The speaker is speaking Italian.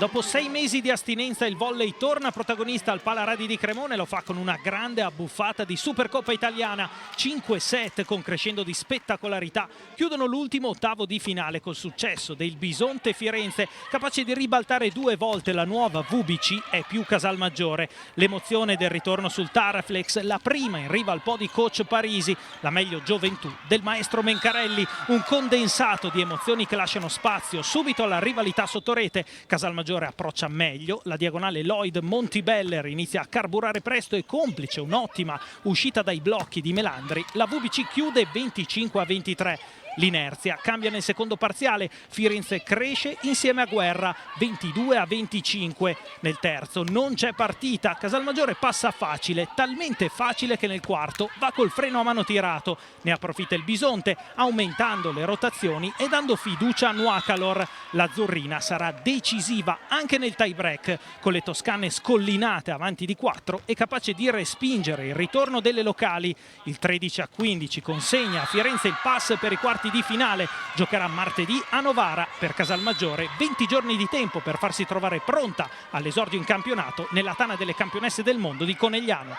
Dopo 6 mesi di astinenza il volley torna protagonista al Palaradi di Cremone, lo fa con una grande abbuffata di Supercoppa italiana. 5 set con crescendo di spettacolarità chiudono l'ultimo ottavo di finale col successo del Bisonte Firenze, capace di ribaltare 2 volte la nuova VBC è più Casalmaggiore. L'emozione del ritorno sul Taraflex, la prima in riva al po' di coach Parisi, la meglio gioventù del maestro Mencarelli, un condensato di emozioni che lasciano spazio subito alla rivalità sotto rete. Casalmaggiore approccia meglio, la diagonale Lloyd Montibeller inizia a carburare presto e complice un'ottima uscita dai blocchi di Melandri, la VBC chiude 25-23. L'inerzia cambia nel secondo parziale, Firenze cresce insieme a Guerra 22-25. Nel terzo non c'è partita, Casalmaggiore passa facile, talmente facile che nel quarto va col freno a mano tirato. Ne approfitta il Bisonte aumentando le rotazioni e dando fiducia a Nuacalor. L'azzurrina sarà decisiva anche nel tie break, con le toscane scollinate avanti di 4 e capace di respingere il ritorno delle locali. Il 13-15 consegna a Firenze il pass per i quarti di finale. Giocherà martedì a Novara. Per Casalmaggiore 20 giorni di tempo per farsi trovare pronta all'esordio in campionato nella tana delle campionesse del mondo di Conegliano.